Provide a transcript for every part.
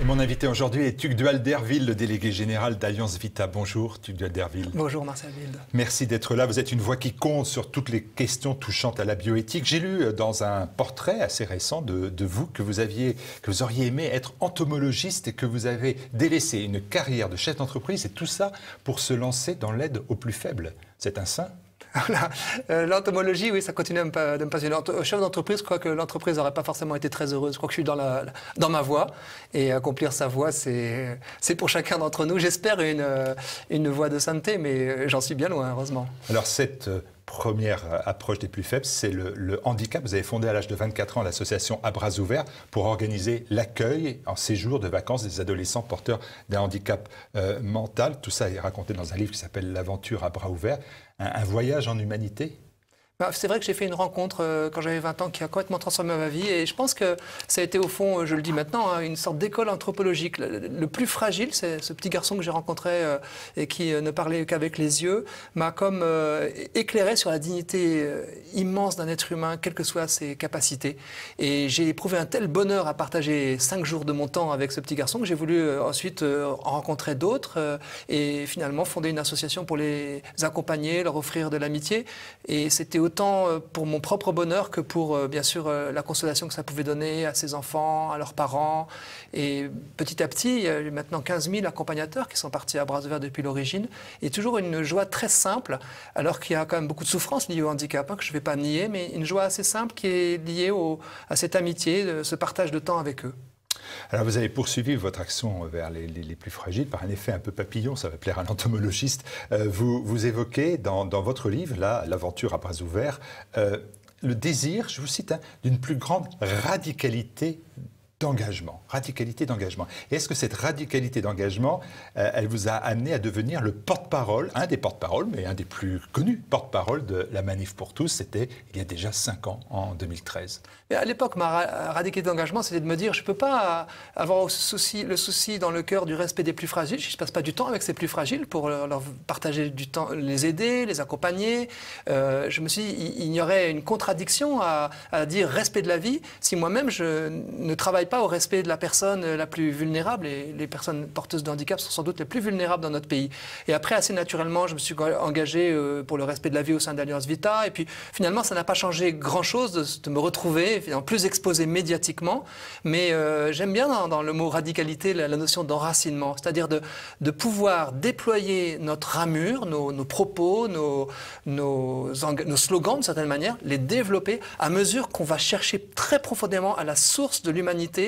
mon invité aujourd'hui est Tugdual Derville, le délégué général d'Alliance Vita. Bonjour Tugdual Derville. Bonjour Marcel Wilde. Merci d'être là. Vous êtes une voix qui compte sur toutes les questions touchant à la bioéthique. J'ai lu dans un portrait assez récent de vous que vous auriez aimé être entomologiste et que vous avez délaissé une carrière de chef d'entreprise et tout ça pour se lancer dans l'aide aux plus faibles. C'est un saint? L'entomologie, oui, ça continue de me passionner. Chef d'entreprise, je crois que l'entreprise n'aurait pas forcément été très heureuse. Je crois que je suis dans ma voie. Et accomplir sa voie, c'est pour chacun d'entre nous. J'espère une voie de sainteté, mais j'en suis bien loin, heureusement. Alors, cette première approche des plus faibles, c'est le handicap. Vous avez fondé à l'âge de 24 ans l'association À Bras Ouverts pour organiser l'accueil en séjour de vacances des adolescents porteurs d'un handicap mental. Tout ça est raconté dans un livre qui s'appelle L'aventure à bras ouverts. Un voyage en humanité. C'est vrai que j'ai fait une rencontre quand j'avais 20 ans qui a complètement transformé ma vie et je pense que ça a été au fond, je le dis maintenant, une sorte d'école anthropologique. Le plus fragile, c'est ce petit garçon que j'ai rencontré et qui ne parlait qu'avec les yeux, m'a comme éclairé sur la dignité immense d'un être humain, quelles que soient ses capacités. Et j'ai éprouvé un tel bonheur à partager 5 jours de mon temps avec ce petit garçon que j'ai voulu ensuite en rencontrer d'autres et finalement fonder une association pour les accompagner, leur offrir de l'amitié. Et c'était autant pour mon propre bonheur que pour, bien sûr, la consolation que ça pouvait donner à ses enfants, à leurs parents. Et petit à petit, il y a maintenant 15 000 accompagnateurs qui sont partis à bras ouverts depuis l'origine. Et toujours une joie très simple, alors qu'il y a quand même beaucoup de souffrances liées au handicap, que je ne vais pas nier, mais une joie assez simple qui est liée à cette amitié, ce partage de temps avec eux. Alors vous avez poursuivi votre action vers les plus fragiles par un effet un peu papillon, ça va plaire à l'entomologiste. Vous évoquez dans votre livre, là, L'aventure à bras ouverts, le désir, je vous cite, d'une plus grande radicalité d'engagement. Radicalité d'engagement. Et est-ce que cette radicalité d'engagement, elle vous a amené à devenir le porte-parole, un des porte-paroles, mais un des plus connus porte-parole de la Manif pour tous, c'était il y a déjà 5 ans, en 2013. Mais à l'époque, ma radicalité d'engagement, c'était de me dire, je ne peux pas avoir le souci dans le cœur du respect des plus fragiles, je ne passe pas du temps avec ces plus fragiles pour leur partager du temps, les aider, les accompagner. Je me suis dit, il y aurait une contradiction à dire respect de la vie si moi-même je ne travaille pas au respect de la personne la plus vulnérable, et les personnes porteuses de handicap sont sans doute les plus vulnérables dans notre pays. Et après, assez naturellement, je me suis engagé pour le respect de la vie au sein d'Alliance Vita, et puis finalement, ça n'a pas changé grand-chose de me retrouver, plus exposé médiatiquement, mais j'aime bien dans le mot radicalité la notion d'enracinement, c'est-à-dire de pouvoir déployer notre ramure, nos propos, nos slogans d'une certaine manière, les développer à mesure qu'on va chercher très profondément à la source de l'humanité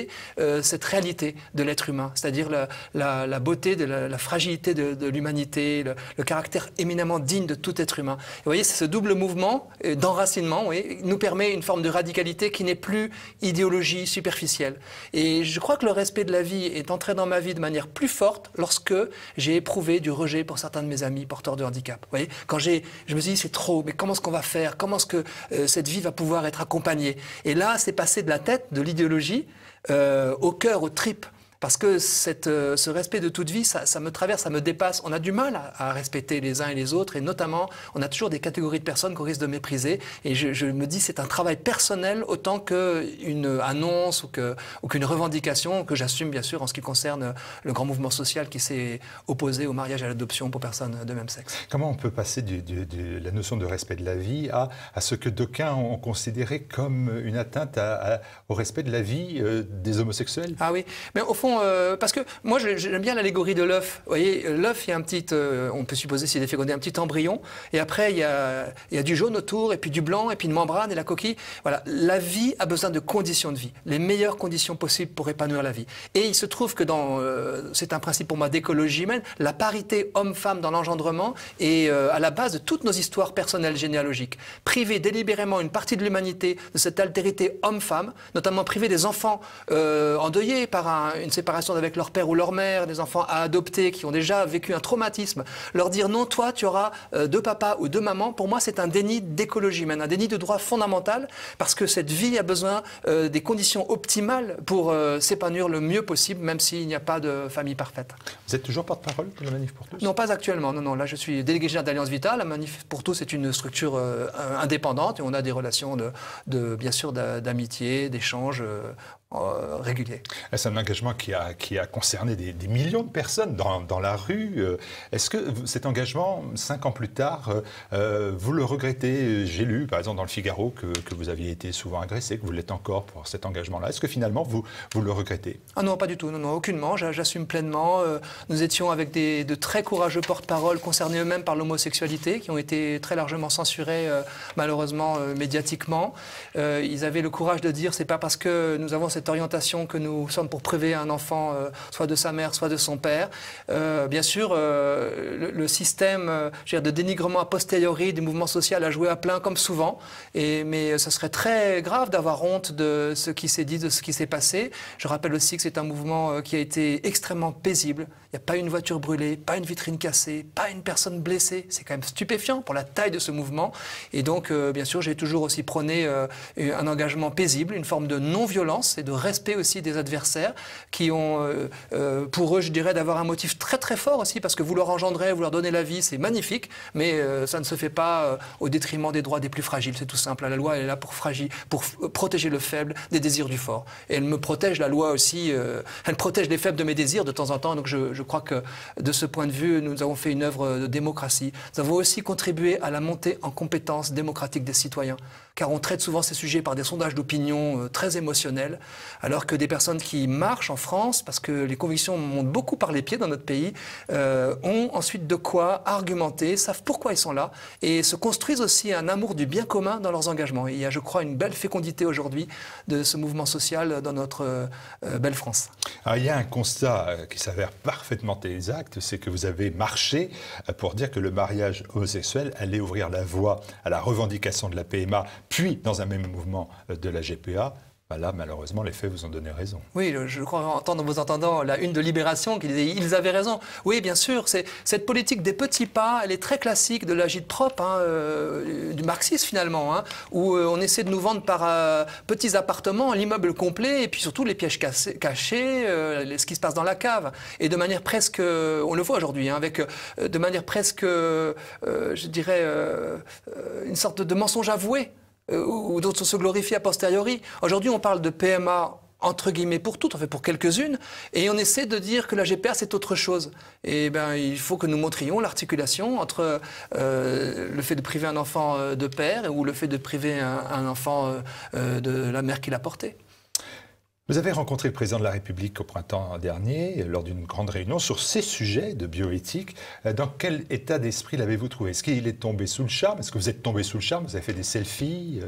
cette réalité de l'être humain, c'est-à-dire la beauté, la fragilité de l'humanité, le caractère éminemment digne de tout être humain. Et vous voyez, c'est ce double mouvement d'enracinement, oui, nous permet une forme de radicalité qui n'est plus idéologie superficielle. Et je crois que le respect de la vie est entré dans ma vie de manière plus forte lorsque j'ai éprouvé du rejet pour certains de mes amis porteurs de handicap. Vous voyez, quand je me suis dit c'est trop, mais comment est-ce qu'on va faire? Comment est-ce que cette vie va pouvoir être accompagnée? Et là, c'est passé de la tête, de l'idéologie, au cœur, aux tripes. Parce que ce respect de toute vie, ça me traverse, ça me dépasse. On a du mal à respecter les uns et les autres, et notamment, on a toujours des catégories de personnes qu'on risque de mépriser. Et je me dis, c'est un travail personnel autant qu'une annonce ou qu'une revendication que j'assume, bien sûr, en ce qui concerne le grand mouvement social qui s'est opposé au mariage et à l'adoption pour personnes de même sexe. Comment on peut passer de la notion de respect de la vie à ce que d'aucuns ont considéré comme une atteinte au respect de la vie des homosexuels? Ah oui, mais au fond, parce que moi j'aime bien l'allégorie de l'œuf. Vous voyez, l'œuf, il y a un petit, on peut supposer s'il est fécondé, un petit embryon, et après il y a du jaune autour, et puis du blanc, et puis une membrane, et la coquille. Voilà, la vie a besoin de conditions de vie, les meilleures conditions possibles pour épanouir la vie. Et il se trouve que c'est un principe pour moi d'écologie humaine, la parité homme-femme dans l'engendrement est à la base de toutes nos histoires personnelles généalogiques. Priver délibérément une partie de l'humanité de cette altérité homme-femme, notamment priver des enfants endeuillés par une séparation avec leur père ou leur mère, des enfants à adopter qui ont déjà vécu un traumatisme, leur dire non, toi tu auras 2 papas ou 2 mamans, pour moi c'est un déni d'écologie humaine, un déni de droit fondamental, parce que cette vie a besoin des conditions optimales pour s'épanouir le mieux possible, même s'il n'y a pas de famille parfaite. Vous êtes toujours porte-parole de la Manif pour tous? Non, pas actuellement, non, là je suis délégué général d'Alliance Vita. La Manif pour tous est une structure indépendante et on a des relations bien sûr d'amitié, d'échange régulier. C'est un engagement qui a concerné des millions de personnes dans la rue. Est-ce que cet engagement, 5 ans plus tard, vous le regrettez? J'ai lu, par exemple, dans le Figaro, que vous aviez été souvent agressé, que vous l'êtes encore pour cet engagement-là. Est-ce que finalement, vous le regrettez? Ah non, pas du tout. Non, non, aucunement. J'assume pleinement. Nous étions avec de très courageux porte-parole concernés eux-mêmes par l'homosexualité, qui ont été très largement censurés, malheureusement, médiatiquement. Ils avaient le courage de dire, c'est pas parce que nous avons cette orientation que nous sommes pour priver un enfant soit de sa mère, soit de son père. Bien sûr, le système de dénigrement a posteriori du mouvement social a joué à plein comme souvent, mais ce serait très grave d'avoir honte de ce qui s'est dit, de ce qui s'est passé. Je rappelle aussi que c'est un mouvement qui a été extrêmement paisible. Il n'y a pas une voiture brûlée, pas une vitrine cassée, pas une personne blessée. C'est quand même stupéfiant pour la taille de ce mouvement. Et donc, bien sûr, j'ai toujours aussi prôné un engagement paisible, une forme de non-violence et de respect aussi des adversaires qui ont, pour eux, je dirais, d'avoir un motif très très fort aussi, parce que vous leur engendrez, vous leur donnez la vie, c'est magnifique, mais ça ne se fait pas au détriment des droits des plus fragiles. C'est tout simple. La loi, elle est là pour protéger le faible des désirs du fort. Et elle me protège, la loi aussi, elle protège les faibles de mes désirs de temps en temps. Donc je crois que de ce point de vue, nous avons fait une œuvre de démocratie. Nous avons aussi contribué à la montée en compétences démocratiques des citoyens, car on traite souvent ces sujets par des sondages d'opinion très émotionnels, alors que des personnes qui marchent en France, parce que les convictions montent beaucoup par les pieds dans notre pays, ont ensuite de quoi argumenter, savent pourquoi ils sont là, et se construisent aussi un amour du bien commun dans leurs engagements. Et il y a, je crois, une belle fécondité aujourd'hui de ce mouvement social dans notre belle France. Alors, il y a un constat qui s'avère parfaitement exact, c'est que vous avez marché pour dire que le mariage homosexuel allait ouvrir la voie à la revendication de la PMA, puis dans un même mouvement de la GPA. Là, malheureusement, les faits vous ont donné raison. Oui, je crois entendre, vous entendant la une de Libération qui disait « ils avaient raison ». Oui, bien sûr, cette politique des petits pas, elle est très classique de l'agit-prop, du marxisme finalement, où on essaie de nous vendre par petits appartements, l'immeuble complet, et puis surtout les pièges cachés, ce qui se passe dans la cave. Et de manière presque, on le voit aujourd'hui, avec de manière presque, je dirais, une sorte de mensonge avoué, ou d'autres se glorifient a posteriori. Aujourd'hui, on parle de PMA entre guillemets pour toutes, en fait pour quelques-unes, et on essaie de dire que la GPA c'est autre chose. Et ben il faut que nous montrions l'articulation entre le fait de priver un enfant de père ou le fait de priver un enfant de la mère qui l'a porté. Vous avez rencontré le président de la République au printemps dernier, lors d'une grande réunion sur ces sujets de bioéthique. Dans quel état d'esprit l'avez-vous trouvé? Est-ce qu'il est tombé sous le charme? Est-ce que vous êtes tombé sous le charme? Vous avez fait des selfies?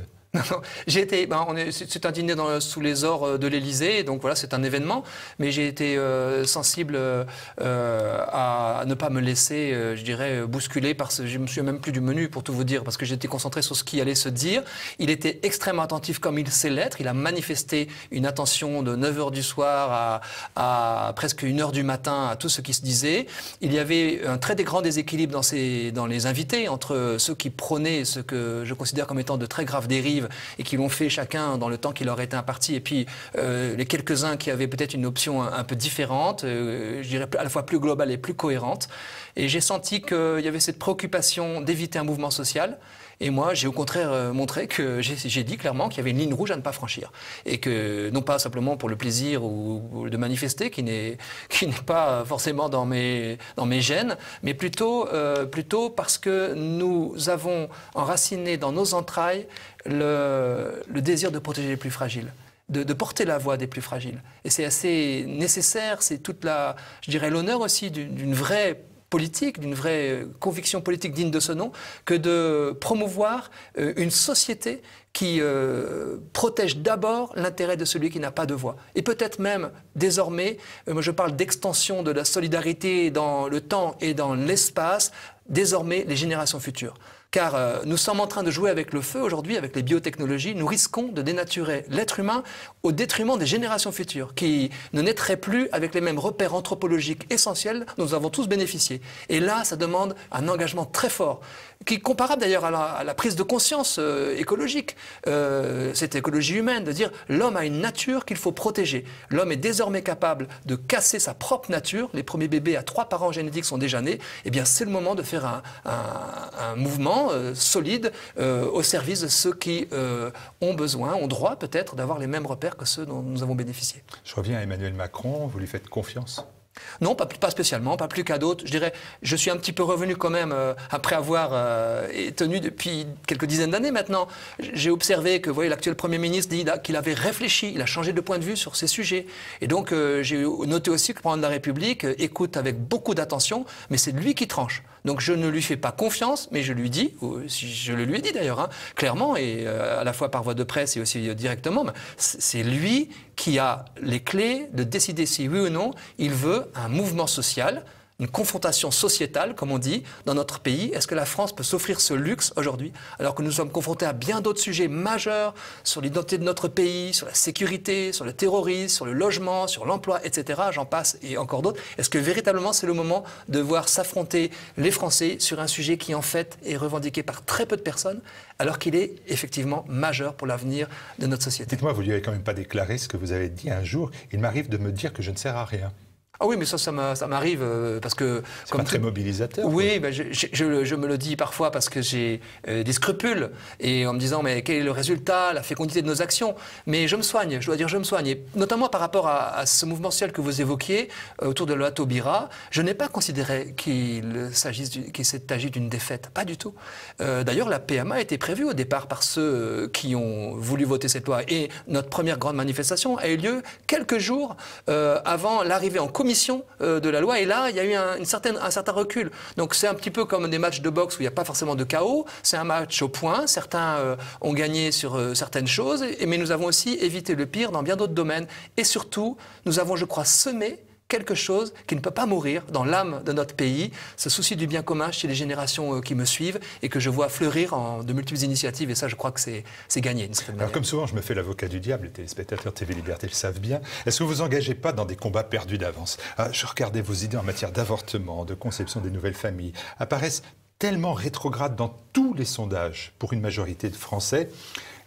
J'ai été, c'est un dîner sous les ors de l'Élysée, donc voilà, c'est un événement, mais j'ai été sensible à ne pas me laisser, je dirais, bousculer parce que je me souviens même plus du menu pour tout vous dire, parce que j'étais concentré sur ce qui allait se dire. Il était extrêmement attentif comme il sait l'être, il a manifesté une attention de 9 h du soir à presque 1 h du matin à tout ce qui se disait. Il y avait un très grand déséquilibre dans les invités, entre ceux qui prônaient ce que je considère comme étant de très graves dérives et qui l'ont fait chacun dans le temps qui leur était imparti, et puis les quelques-uns qui avaient peut-être une option un peu différente, je dirais à la fois plus globale et plus cohérente. Et j'ai senti qu'il y avait cette préoccupation d'éviter un mouvement social. Et moi, j'ai au contraire montré que j'ai dit clairement qu'il y avait une ligne rouge à ne pas franchir. Et que, non pas simplement pour le plaisir ou de manifester, qui n'est pas forcément dans mes gènes, mais plutôt parce que nous avons enraciné dans nos entrailles le désir de protéger les plus fragiles. De porter la voix des plus fragiles. Et c'est assez nécessaire, c'est je dirais, l'honneur aussi d'une vraie politique, d'une vraie conviction politique digne de ce nom, que de promouvoir une société qui protège d'abord l'intérêt de celui qui n'a pas de voix. Et peut-être même, désormais, moi je parle d'extension de la solidarité dans le temps et dans l'espace, désormais les générations futures. Car nous sommes en train de jouer avec le feu aujourd'hui, avec les biotechnologies. Nous risquons de dénaturer l'être humain au détriment des générations futures, qui ne naîtraient plus avec les mêmes repères anthropologiques essentiels dont nous avons tous bénéficié. Et là, ça demande un engagement très fort, qui est comparable d'ailleurs à la prise de conscience écologique, cette écologie humaine, de dire l'homme a une nature qu'il faut protéger. L'homme est désormais capable de casser sa propre nature. Les premiers bébés à 3 parents génétiques sont déjà nés. Eh bien, c'est le moment de faire un mouvement vraiment solide au service de ceux qui ont besoin, ont droit peut-être d'avoir les mêmes repères que ceux dont nous avons bénéficié. Je reviens à Emmanuel Macron, vous lui faites confiance ? Non, pas spécialement, pas plus qu'à d'autres. Je dirais, je suis un petit peu revenu quand même, après avoir tenu depuis quelques dizaines d'années maintenant. J'ai observé que, vous voyez, l'actuel Premier ministre dit qu'il avait réfléchi, il a changé de point de vue sur ces sujets. Et donc, j'ai noté aussi que le président de la République écoute avec beaucoup d'attention, mais c'est lui qui tranche. Donc, je ne lui fais pas confiance, mais je lui dis, je le lui ai dit d'ailleurs, hein, clairement, et à la fois par voie de presse et aussi directement, c'est lui qui a les clés de décider si oui ou non il veut un mouvement social, une confrontation sociétale, comme on dit, dans notre pays. Est-ce que la France peut s'offrir ce luxe aujourd'hui, alors que nous sommes confrontés à bien d'autres sujets majeurs sur l'identité de notre pays, sur la sécurité, sur le terrorisme, sur le logement, sur l'emploi, etc. J'en passe et encore d'autres. Est-ce que véritablement c'est le moment de voir s'affronter les Français sur un sujet qui en fait est revendiqué par très peu de personnes, alors qu'il est effectivement majeur pour l'avenir de notre société? Dites-moi, vous lui avez quand même pas déclaré ce que vous avez dit un jour. Il m'arrive de me dire que je ne sers à rien. Ah oui, mais ça m'arrive parce que... C'est pas très mobilisateur. Oui, ben je me le dis parfois parce que j'ai des scrupules et en me disant mais quel est le résultat, la fécondité de nos actions. Mais je me soigne, je dois dire je me soigne. Et notamment par rapport à ce mouvement social que vous évoquiez autour de la Taubira, je n'ai pas considéré qu'il s'agit d'une défaite, pas du tout. D'ailleurs, la PMA était prévue au départ par ceux qui ont voulu voter cette loi. Et notre première grande manifestation a eu lieu quelques jours avant l'arrivée en commission de la loi, et là il y a eu un certain recul. Donc c'est un petit peu comme des matchs de boxe où il n'y a pas forcément de chaos, c'est un match au point, certains ont gagné sur certaines choses, mais nous avons aussi évité le pire dans bien d'autres domaines, et surtout nous avons, je crois, semé quelque chose qui ne peut pas mourir dans l'âme de notre pays, ce souci du bien commun chez les générations qui me suivent et que je vois fleurir en de multiples initiatives, et ça je crois que c'est gagné. Alors comme souvent je me fais l'avocat du diable, les téléspectateurs TV Liberté le savent bien, est-ce que vous vous engagez pas dans des combats perdus d'avance? Je regardais vos idées en matière d'avortement, de conception des nouvelles familles, apparaissent tellement rétrogrades dans tous les sondages pour une majorité de Français.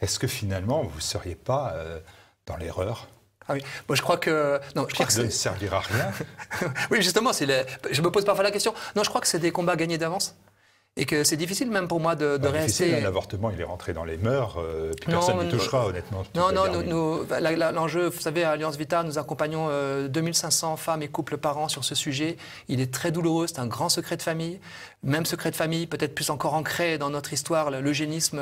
Est-ce que finalement vous ne seriez pas dans l'erreur? Ah oui, moi je crois que... Non, je crois que ça ne servira à rien. Oui, justement, je me pose parfois la question. Non, je crois que c'est des combats gagnés d'avance. Et que c'est difficile même pour moi de rester... L'avortement, il est rentré dans les mœurs, puis personne n'y touchera, honnêtement. Non, l'enjeu, vous savez, à Alliance Vita, nous accompagnons 2500 femmes et couples par an sur ce sujet. Il est très douloureux, c'est un grand secret de famille. Même secret de famille, peut-être plus encore ancré dans notre histoire, l'eugénisme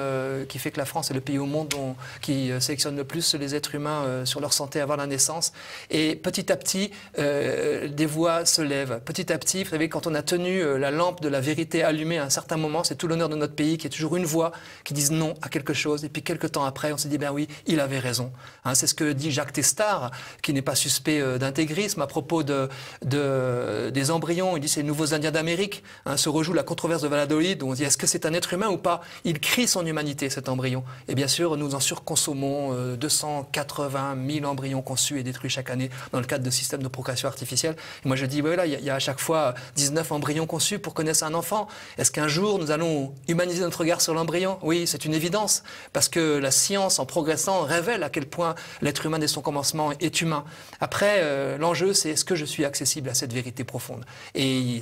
qui fait que la France est le pays au monde qui sélectionne le plus les êtres humains sur leur santé avant la naissance. Et petit à petit, des voix se lèvent. Petit à petit, vous savez, quand on a tenu la lampe de la vérité allumée à un certain moment, c'est tout l'honneur de notre pays qu'il y ait toujours une voix qui dise non à quelque chose. Et puis quelques temps après, on se dit, ben oui, il avait raison. Hein, c'est ce que dit Jacques Testard, qui n'est pas suspect d'intégrisme, à propos des embryons. Il dit, c'est les nouveaux Indiens d'Amérique. Hein, se rejoue la controverse de Valladolid, où on dit, est-ce que c'est un être humain ou pas? Il crie son humanité, cet embryon. Et bien sûr, nous en surconsommons 280 000 embryons conçus et détruits chaque année dans le cadre de systèmes de procréation artificielle. Et moi, je dis, voilà, il y a à chaque fois 19 embryons conçus pour connaître un enfant. Est-ce qu'un jour, nous allons humaniser notre regard sur l'embryon? Oui, c'est une évidence, parce que la science, en progressant, révèle à quel point l'être humain, dès son commencement, est humain. Après, l'enjeu, c'est est-ce que je suis accessible à cette vérité profonde? Et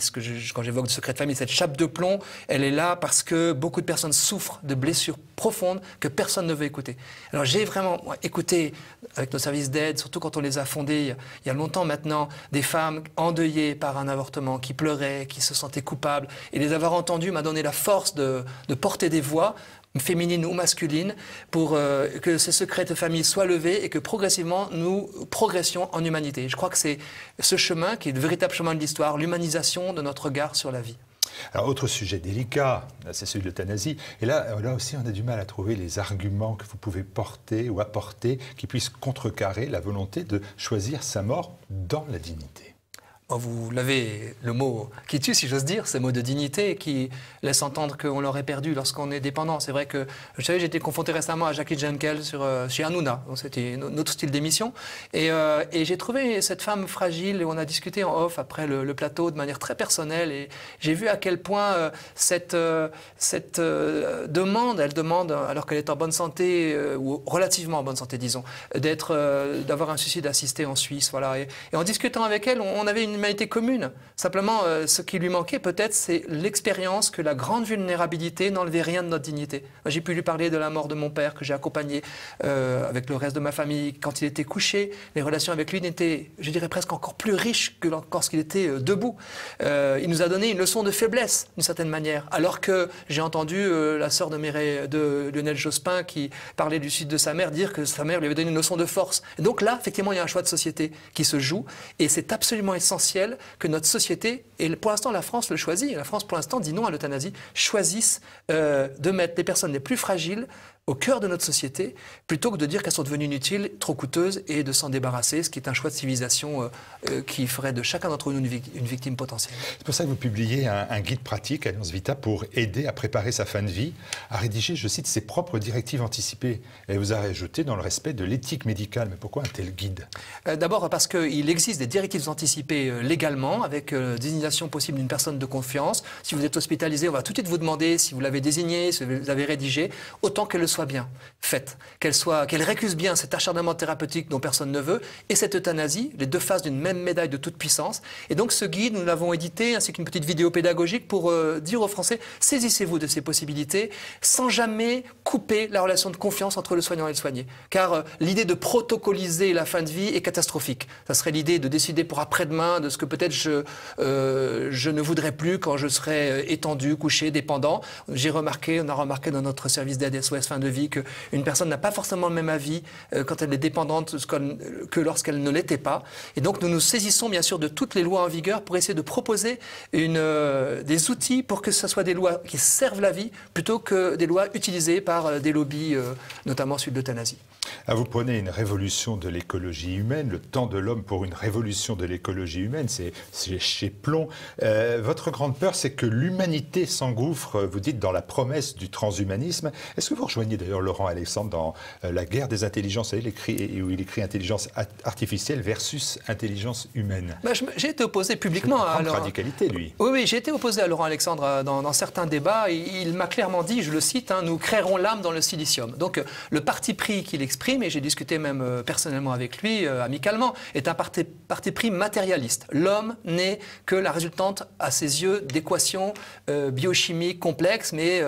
quand j'évoque le secret de famille, cette chape de plomb, elle est là parce que beaucoup de personnes souffrent de blessures profondes que personne ne veut écouter. Alors j'ai vraiment écouté, avec nos services d'aide, surtout quand on les a fondés il y a longtemps maintenant, des femmes endeuillées par un avortement, qui pleuraient, qui se sentaient coupables, et les avoir entendues m'a donné la force de porter des voix, féminines ou masculines, pour que ces secrets de famille soient levés et que progressivement nous progressions en humanité. Je crois que c'est ce chemin qui est le véritable chemin de l'histoire, l'humanisation de notre regard sur la vie. Alors, autre sujet délicat, c'est celui de l'euthanasie. Et là aussi, on a du mal à trouver les arguments que vous pouvez porter ou apporter qui puissent contrecarrer la volonté de choisir sa mort dans la dignité. Vous l'avez, le mot qui tue, si j'ose dire, ce mot de dignité qui laisse entendre qu'on l'aurait perdu lorsqu'on est dépendant. C'est vrai que, vous savez, j'ai été confronté récemment à Jackie Jankel chez Hanouna, c'était notre style d'émission, et j'ai trouvé cette femme fragile, et on a discuté en off après le plateau de manière très personnelle, et j'ai vu à quel point cette demande, elle demande, alors qu'elle est en bonne santé, ou relativement en bonne santé, disons, d'avoir un suicide assisté en Suisse, voilà. Et en discutant avec elle, on avait une humanité commune. Simplement, ce qui lui manquait peut-être, c'est l'expérience que la grande vulnérabilité n'enlevait rien de notre dignité. J'ai pu lui parler de la mort de mon père, que j'ai accompagné avec le reste de ma famille. Quand il était couché, les relations avec lui n'étaient, je dirais, presque encore plus riches que lorsqu'il était debout. Il nous a donné une leçon de faiblesse, d'une certaine manière. Alors que j'ai entendu la sœur de Lionel Jospin, qui parlait du suicide de sa mère, dire que sa mère lui avait donné une leçon de force. Et donc là, effectivement, il y a un choix de société qui se joue. Et c'est absolument essentiel que notre société, et pour l'instant la France le choisit, la France pour l'instant dit non à l'euthanasie, choisisse de mettre les personnes les plus fragiles au cœur de notre société, plutôt que de dire qu'elles sont devenues inutiles, trop coûteuses, et de s'en débarrasser, ce qui est un choix de civilisation qui ferait de chacun d'entre nous une victime potentielle. C'est pour ça que vous publiez un guide pratique, Alliance Vita, pour aider à préparer sa fin de vie, à rédiger, je cite, ses propres directives anticipées. Et vous avez ajouté dans le respect de l'éthique médicale. Mais pourquoi un tel guide? D'abord parce qu'il existe des directives anticipées légalement, avec désignation possible d'une personne de confiance. Si vous êtes hospitalisé, on va tout de suite vous demander si vous l'avez désigné, si vous l'avez rédigé, autant qu'elle le soit bien faite, qu'elle récuse bien cet acharnement thérapeutique dont personne ne veut, et cette euthanasie, les deux faces d'une même médaille de toute puissance. Et donc ce guide, nous l'avons édité, ainsi qu'une petite vidéo pédagogique pour dire aux Français, saisissez-vous de ces possibilités, sans jamais couper la relation de confiance entre le soignant et le soigné. Car l'idée de protocoliser la fin de vie est catastrophique. Ça serait l'idée de décider pour après-demain de ce que peut-être je ne voudrais plus quand je serai étendu, couché, dépendant. On a remarqué dans notre service d'aide SOS fin de vie qu'une personne n'a pas forcément le même avis quand elle est dépendante que lorsqu'elle ne l'était pas. Et donc nous nous saisissons bien sûr de toutes les lois en vigueur pour essayer de proposer des outils pour que ce soit des lois qui servent la vie plutôt que des lois utilisées par des lobbies, notamment celui de l'euthanasie. Ah, vous prenez une révolution de l'écologie humaine, le temps de l'homme pour une révolution de l'écologie humaine, c'est chez Plomb. Votre grande peur, c'est que l'humanité s'engouffre, vous dites, dans la promesse du transhumanisme. Est-ce que vous rejoignez d'ailleurs Laurent Alexandre dans La guerre des intelligences, où il écrit intelligence artificielle versus intelligence humaine? J'ai été opposé publiquement à Laurent. Radicalité, lui. Oui, j'ai été opposé à Laurent Alexandre dans certains débats. Il m'a clairement dit, je le cite, nous créerons l'âme dans le silicium. Donc le parti pris qu'il exprime, et j'ai discuté même personnellement avec lui, amicalement, est un parti pris matérialiste. L'homme n'est que la résultante, à ses yeux, d'équations biochimiques complexes, mais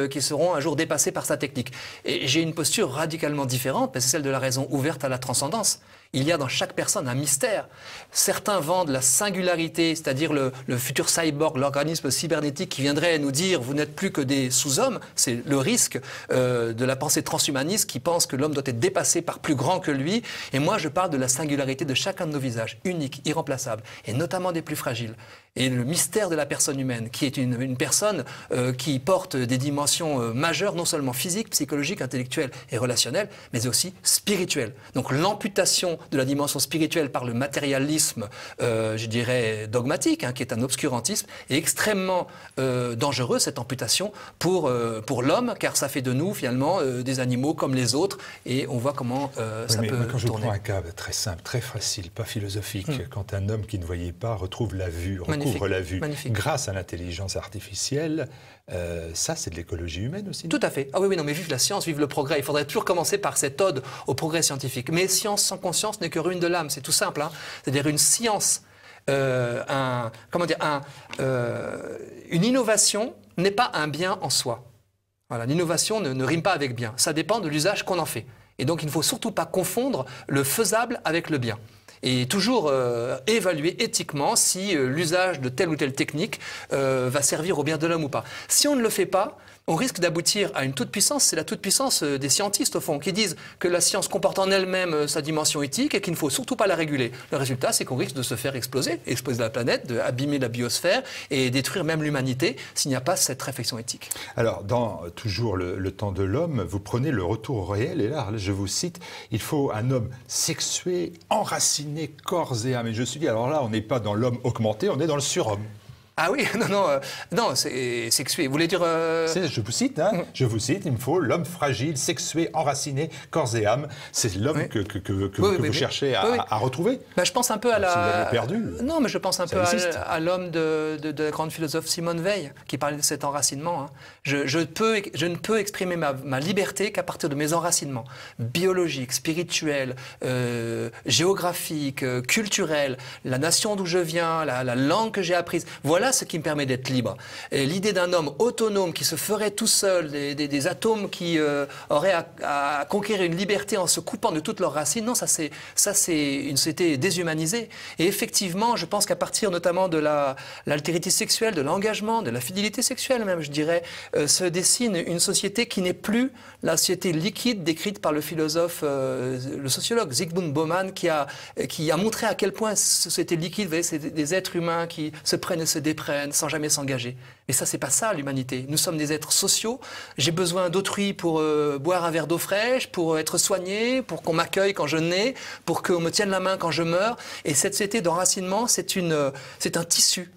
qui seront un jour dépassées par sa technique. Et j'ai une posture radicalement différente, mais c'est celle de la raison ouverte à la transcendance. Il y a dans chaque personne un mystère. Certains vendent la singularité, c'est-à-dire le futur cyborg, l'organisme cybernétique qui viendrait nous dire « vous n'êtes plus que des sous-hommes ». C'est le risque de la pensée transhumaniste qui pense que l'homme doit être dépassé par plus grand que lui. Et moi, je parle de la singularité de chacun de nos visages, unique, irremplaçable, et notamment des plus fragiles. Et le mystère de la personne humaine, qui est une personne qui porte des dimensions majeures, non seulement physiques, psychologiques, intellectuelles et relationnelles, mais aussi spirituelles. Donc l'amputation de la dimension spirituelle par le matérialisme, je dirais, dogmatique, qui est un obscurantisme, est extrêmement dangereux, cette amputation, pour l'homme, car ça fait de nous, finalement, des animaux comme les autres, et on voit comment ça peut quand je tourner. prends un cas très simple, très facile, pas philosophique, quand un homme qui ne voyait pas retrouve la vue, recouvre la vue, grâce à l'intelligence artificielle, ça c'est de l'écologie humaine aussi. Tout à fait. Ah oui, non, mais vive la science, vive le progrès. Il faudrait toujours commencer par cette ode au progrès scientifique. Mais science sans conscience n'est que ruine de l'âme, c'est tout simple. C'est-à-dire une science, une innovation n'est pas un bien en soi. Voilà, l'innovation ne rime pas avec bien. Ça dépend de l'usage qu'on en fait. Et donc il ne faut surtout pas confondre le faisable avec le bien. Et toujours évaluer éthiquement si l'usage de telle ou telle technique va servir au bien de l'homme ou pas. Si on ne le fait pas, on risque d'aboutir à une toute-puissance. C'est la toute-puissance des scientistes, au fond, qui disent que la science comporte en elle-même sa dimension éthique et qu'il ne faut surtout pas la réguler. Le résultat, c'est qu'on risque de se faire exploser la planète, d'abîmer la biosphère et détruire même l'humanité s'il n'y a pas cette réflexion éthique. Alors, dans toujours le temps de l'homme, vous prenez le retour au réel, et là, je vous cite, il faut un homme sexué, enraciné, corps et âme. Et je me suis dit, alors là, on n'est pas dans l'homme augmenté, on est dans le surhomme. Ah oui, non, c'est sexué. Vous voulez dire... Je vous cite, je vous cite, il me faut l'homme fragile, sexué, enraciné, corps et âme. C'est l'homme que vous cherchez à retrouver. Ben, je pense un peu à la... Si vous l'avez perdu. Non, mais je pense un peu à l'homme de la grande philosophe Simone Veil, qui parlait de cet enracinement. Je ne peux exprimer ma liberté qu'à partir de mes enracinements biologiques, spirituels, géographiques, culturels, la nation d'où je viens, la langue que j'ai apprise. Voilà ce qui me permet d'être libre. L'idée d'un homme autonome qui se ferait tout seul, des atomes qui auraient à conquérir une liberté en se coupant de toutes leurs racines, non, ça c'est une société déshumanisée. Et effectivement, je pense qu'à partir notamment de l'altérité sexuelle, de l'engagement, de la fidélité sexuelle même, je dirais, se dessine une société qui n'est plus la société liquide décrite par le philosophe, le sociologue Zygmunt Bauman, qui a montré à quel point cette société liquide, vous voyez, c'est des êtres humains qui se prennent et se déprennent sans jamais s'engager. Mais ça, c'est pas ça l'humanité. Nous sommes des êtres sociaux. J'ai besoin d'autrui pour boire un verre d'eau fraîche, pour être soigné, pour qu'on m'accueille quand je nais, pour qu'on me tienne la main quand je meurs. Et cette société d'enracinement, c'est un tissu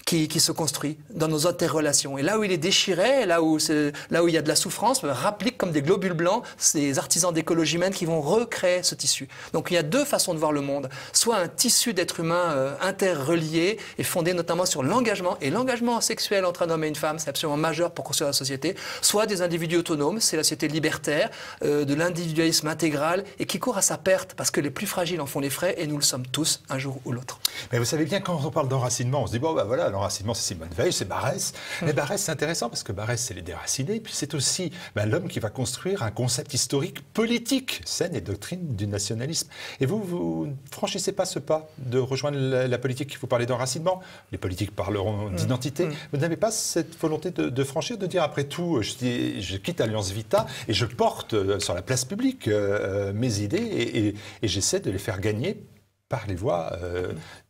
qui se construit dans nos interrelations. Et là où il est déchiré, là où il y a de la souffrance, rapplique comme des globules blancs ces artisans d'écologie humaine qui vont recréer ce tissu. Donc il y a deux façons de voir le monde. Soit un tissu d'êtres humains interreliés et fondé notamment sur l'engagement, et l'engagement sexuel entre un homme et une femme, c'est absolument majeur pour construire la société. Soit des individus autonomes, c'est la société libertaire, de l'individualisme intégral et qui court à sa perte parce que les plus fragiles en font les frais et nous le sommes tous un jour ou l'autre. Mais vous savez bien, quand on parle d'enracinement, on se dit, bon, ben voilà, l'enracinement, c'est Simone Veil, c'est Barrès. Mais Barrès, c'est intéressant parce que Barrès, c'est les déracinés. Puis c'est aussi l'homme qui va construire un concept historique politique, scène et doctrine du nationalisme. Et vous ne franchissez pas ce pas de rejoindre la politique. Vous parlez d'enracinement. Les politiques parleront d'identité. Vous n'avez pas cette volonté de franchir, de dire après tout, je quitte Alliance Vita et je porte sur la place publique mes idées et j'essaie de les faire gagner par les voies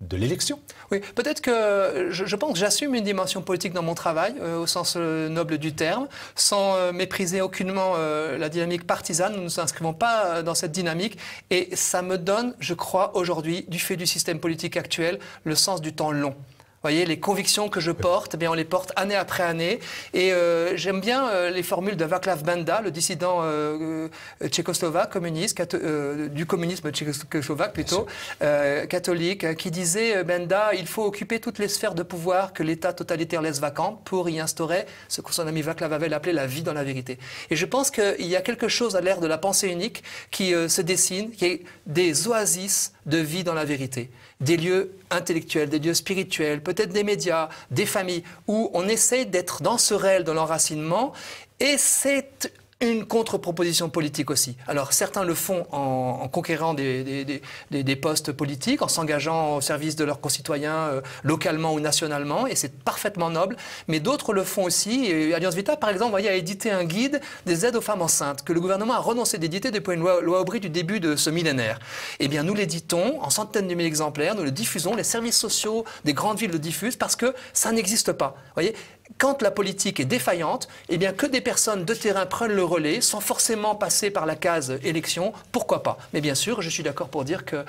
de l'élection. Oui, peut-être que je pense que j'assume une dimension politique dans mon travail, au sens noble du terme, sans mépriser aucunement la dynamique partisane. Nous ne nous inscrivons pas dans cette dynamique. Et ça me donne, je crois, aujourd'hui, du fait du système politique actuel, le sens du temps long. Vous voyez, les convictions que je porte, eh bien, on les porte année après année. Et j'aime bien les formules de Václav Benda, le dissident tchécoslovaque, communiste, du communisme tchécoslovaque plutôt, catholique, qui disait, Benda, il faut occuper toutes les sphères de pouvoir que l'État totalitaire laisse vacantes pour y instaurer ce que son ami Václav Havel appelait la vie dans la vérité. Et je pense qu'il y a quelque chose à l'ère de la pensée unique qui se dessine, qui est des oasis de vie dans la vérité. Des lieux intellectuels, des lieux spirituels, peut-être des médias, des familles, où on essaie d'être dans ce réel de l'enracinement, et c'est une contre-proposition politique aussi. Alors certains le font en conquérant des postes politiques, en s'engageant au service de leurs concitoyens localement ou nationalement, et c'est parfaitement noble, mais d'autres le font aussi. Et Alliance Vita, par exemple, a édité un guide des aides aux femmes enceintes, que le gouvernement a renoncé d'éditer depuis une loi Aubry du début de ce millénaire. Eh bien, nous l'éditons en centaines de mille exemplaires, nous le diffusons, les services sociaux des grandes villes le diffusent, parce que ça n'existe pas. Vous voyez, quand la politique est défaillante, eh bien que des personnes de terrain prennent le relais sans forcément passer par la case élection, pourquoi pas? Mais bien sûr, je suis d'accord pour dire que,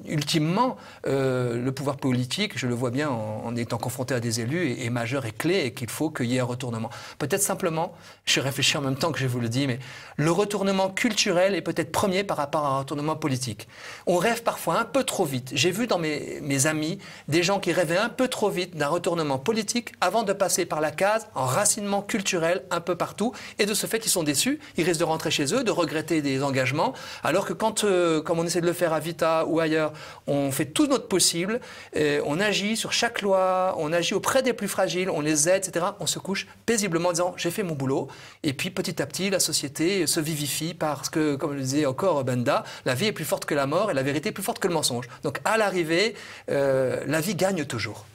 ultimement, le pouvoir politique, je le vois bien en étant confronté à des élus, est majeur et clé et qu'il faut qu'il y ait un retournement. Peut-être simplement, je réfléchis en même temps que je vous le dis, mais le retournement culturel est peut-être premier par rapport à un retournement politique. On rêve parfois un peu trop vite. J'ai vu dans mes amis des gens qui rêvaient un peu trop vite d'un retournement politique avant de passer par la case enracinement culturel un peu partout. Et de ce fait, ils sont déçus. Ils risquent de rentrer chez eux, de regretter des engagements. Alors que quand, comme on essaie de le faire à Vita ou ailleurs, on fait tout notre possible, on agit sur chaque loi, on agit auprès des plus fragiles, on les aide, etc. On se couche paisiblement en disant « j'ai fait mon boulot ». Et puis petit à petit, la société se vivifie parce que, comme le disait encore Benda, la vie est plus forte que la mort et la vérité est plus forte que le mensonge. Donc à l'arrivée, la vie gagne toujours.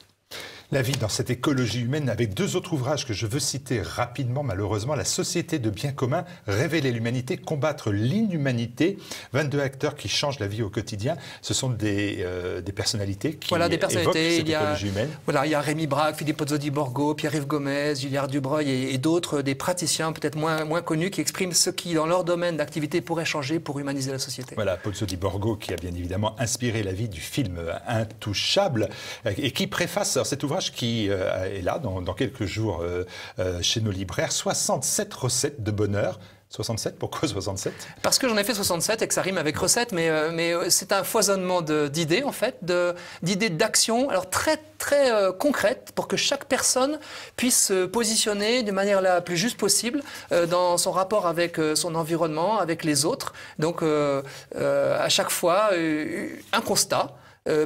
La vie dans cette écologie humaine, avec 2 autres ouvrages que je veux citer rapidement, malheureusement. La société de bien commun, révéler l'humanité, combattre l'inhumanité. 22 acteurs qui changent la vie au quotidien. Ce sont des personnalités qui voilà, des personnalités. évoquent cette écologie humaine. Voilà, il y a Rémi Braque, Filippo Zodi Borgo, Pierre-Yves Gomez, Gilliard Dubreuil et d'autres, des praticiens peut-être moins connus qui expriment ce qui, dans leur domaine d'activité, pourrait changer pour humaniser la société. Voilà, Pozzo di Borgo qui a bien évidemment inspiré la vie du film Intouchable et qui préface cet ouvrage qui est là dans quelques jours chez nos libraires, 67 recettes de bonheur. 67, pourquoi 67? Parce que j'en ai fait 67 et que ça rime avec recette, mais c'est un foisonnement d'idées en fait, d'idées d'action, alors très concrètes pour que chaque personne puisse se positionner de manière la plus juste possible dans son rapport avec son environnement, avec les autres. Donc à chaque fois, un constat.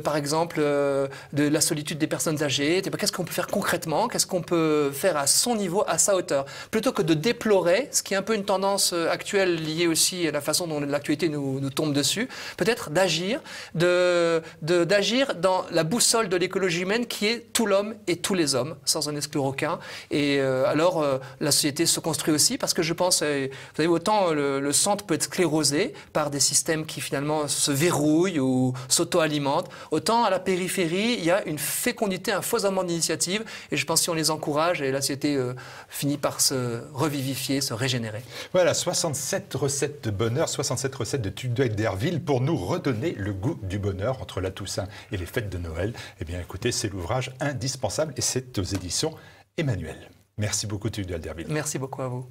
Par exemple, de la solitude des personnes âgées. Qu'est-ce qu'on peut faire concrètement? Qu'est-ce qu'on peut faire à son niveau, à sa hauteur? Plutôt que de déplorer, ce qui est un peu une tendance actuelle liée aussi à la façon dont l'actualité nous tombe dessus, peut-être d'agir, d'agir dans la boussole de l'écologie humaine qui est tout l'homme et tous les hommes, sans en exclure aucun. Et alors, la société se construit aussi parce que je pense, vous savez, autant le centre peut être sclérosé par des systèmes qui finalement se verrouillent ou s'auto-alimentent, autant à la périphérie, il y a une fécondité, un foisonnement d'initiatives. Et je pense que si on les encourage, et la société finit par se revivifier, se régénérer. Voilà, 67 recettes de bonheur, 67 recettes de Tugdual Derville pour nous redonner le goût du bonheur entre la Toussaint et les fêtes de Noël. Eh bien, écoutez, c'est l'ouvrage indispensable et c'est aux éditions Emmanuel. Merci beaucoup, Tugdual Derville. Merci beaucoup à vous.